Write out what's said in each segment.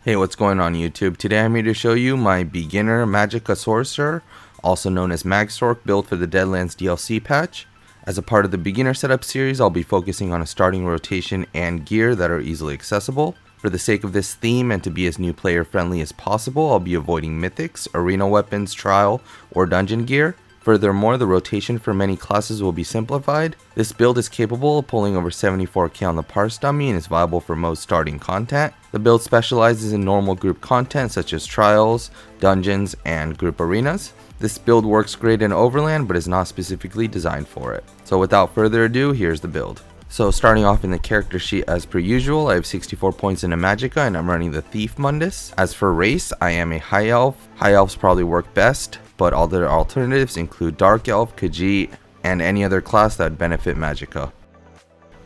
Hey, what's going on YouTube? Today I'm here to show you my Beginner Magicka Sorcerer, also known as Magsorc, build for the Deadlands DLC patch. As a part of the beginner setup series, I'll be focusing on a starting rotation and gear that are easily accessible. For the sake of this theme and to be as new player friendly as possible, I'll be avoiding mythics, arena weapons, trial, or dungeon gear. Furthermore, the rotation for many classes will be simplified. This build is capable of pulling over 74k on the parse dummy and is viable for most starting content. The build specializes in normal group content such as trials, dungeons, and group arenas. This build works great in Overland but is not specifically designed for it. So without further ado, here's the build. So starting off in the character sheet as per usual, I have 64 points in a Magicka and I'm running the Thief Mundus. As for race, I am a High Elf. High Elves probably work best, but other alternatives include Dark Elf, Khajiit, and any other class that would benefit Magicka.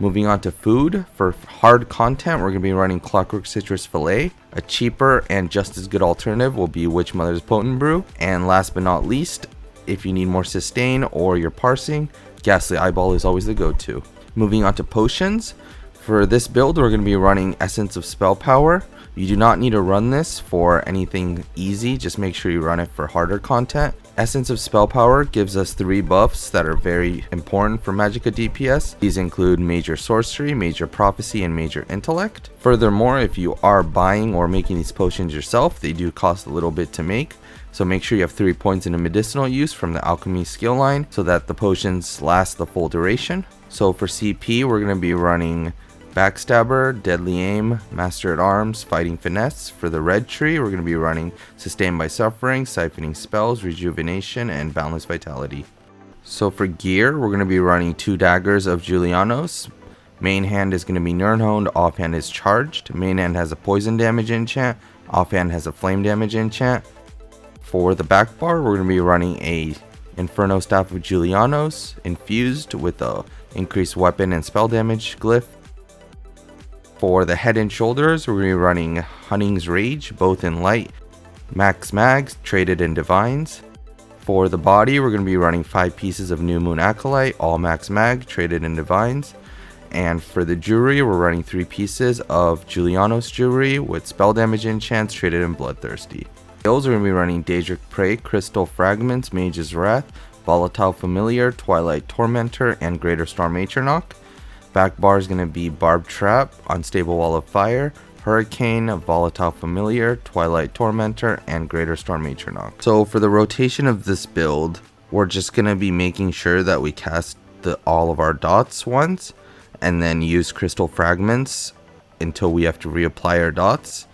Moving on to food, for hard content we're going to be running Clockwork Citrus Fillet. A cheaper and just as good alternative will be Witch Mother's Potent Brew. And last but not least, if you need more sustain or you're parsing, Ghastly Eyeball is always the go-to. Moving on to potions, for this build we're going to be running Essence of Spell Power. You do not need to run this for anything easy, just make sure you run it for harder content. Essence of Spell Power gives us 3 buffs that are very important for Magicka DPS. These include Major Sorcery, Major Prophecy, and Major Intellect. Furthermore, if you are buying or making these potions yourself, they do cost a little bit to make. So make sure you have 3 points in a medicinal use from the alchemy skill line so that the potions last the full duration. So for CP, we're going to be running Backstabber, Deadly Aim, Master at Arms, Fighting Finesse. For the red tree, we're going to be running Sustained by Suffering, Siphoning Spells, Rejuvenation, and Boundless Vitality. So for gear, we're going to be running 2 daggers of Julianos. Main hand is going to be Nirnhoned, offhand is Charged. Main hand has a poison damage enchant, offhand has a flame damage enchant. For the back bar, we're going to be running a Inferno Staff of Julianos, infused with a increased weapon and spell damage glyph. For the head and shoulders, we're going to be running Hunning's Rage, both in light, Max Mags, traded in Divines. For the body, we're going to be running 5 pieces of New Moon Acolyte, all Max Mag, traded in Divines. And for the jewelry, we're running 3 pieces of Julianos jewelry with spell damage enchants, traded in Bloodthirsty. Skills, we're going to be running Daedric Prey, Crystal Fragments, Mage's Wrath, Volatile Familiar, Twilight Tormentor, and Greater Storm Atronach. Back bar is going to be Barbed Trap, Unstable Wall of Fire, Hurricane, Volatile Familiar, Twilight Tormentor, and Greater Storm Atronach. So for the rotation of this build, we're just going to be making sure that we cast all of our dots once, and then use Crystal Fragments until we have to reapply our dots.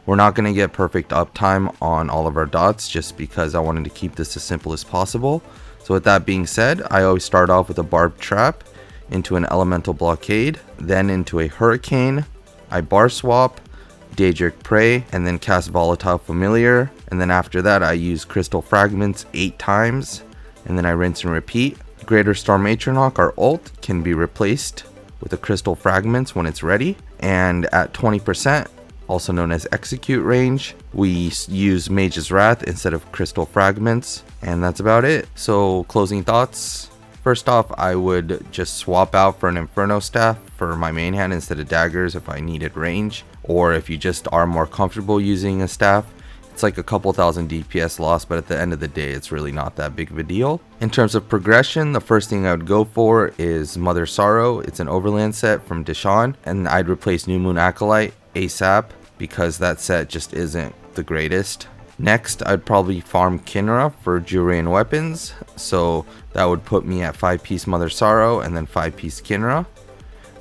We're not going to get perfect uptime on all of our dots just because I wanted to keep this as simple as possible. So with that being said, I always start off with a Barbed Trap, into an Elemental Blockade, then into a Hurricane. I bar swap, Daedric Prey, and then cast Volatile Familiar. And then after that, I use Crystal Fragments 8 times, and then I rinse and repeat. Greater Storm Atronach, our ult, can be replaced with a Crystal Fragments when it's ready. And at 20%, also known as execute range, we use Mage's Wrath instead of Crystal Fragments. And that's about it. So closing thoughts. First off, I would just swap out for an Inferno Staff for my main hand instead of daggers if I needed range. Or if you just are more comfortable using a staff, it's like a couple thousand DPS loss, but at the end of the day, it's really not that big of a deal. In terms of progression, the first thing I would go for is Mother Sorrow. It's an Overland set from Deshawn, and I'd replace New Moon Acolyte ASAP because that set just isn't the greatest. Next, I'd probably farm Kinra for jewelry and weapons, so that would put me at 5-piece Mother Sorrow and then 5-piece Kinra.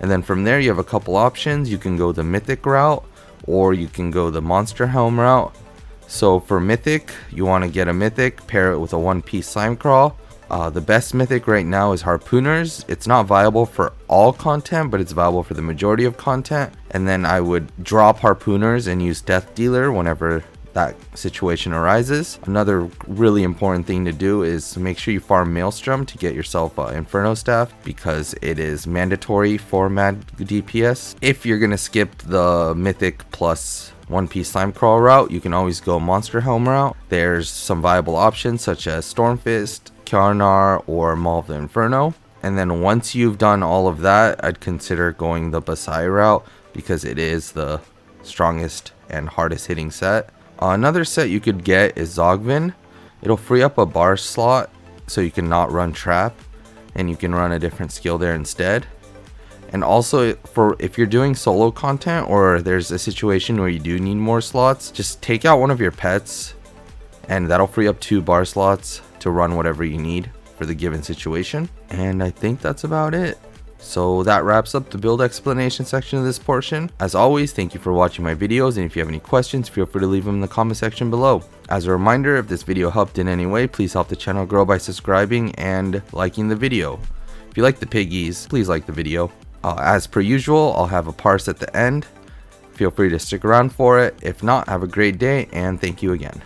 And then from there you have a couple options. You can go the Mythic route or you can go the Monster Helm route. So for Mythic, you want to get a Mythic, pair it with a 1-piece Slime Crawl. The best Mythic right now is Harpooners. It's not viable for all content, but it's viable for the majority of content. And then I would drop Harpooners and use Death Dealer whenever that situation arises. Another really important thing to do is make sure you farm Maelstrom to get yourself Inferno Staff because it is mandatory for Mag DPS. If you're gonna skip the Mythic plus 1-piece Slime Crawl route, you can always go Monster Helm route. There's some viable options such as Stormfist, Kjarnar, or Maul of the Inferno. And then once you've done all of that, I'd consider going the Basai route because it is the strongest and hardest hitting set. Another set you could get is Zogvin. It'll free up a bar slot so you can not run trap, and you can run a different skill there instead. And also, for if you're doing solo content or there's a situation where you do need more slots, just take out one of your pets and that'll free up 2 bar slots to run whatever you need for the given situation. And I think that's about it. So that wraps up the build explanation section of this portion. As always, thank you for watching my videos, and if you have any questions, feel free to leave them in the comment section below. As a reminder, if this video helped in any way, please help the channel grow by subscribing and liking the video. If you like the piggies, please like the video. As per usual, I'll have a parse at the end. Feel free to stick around for it. If not, have a great day, and thank you again.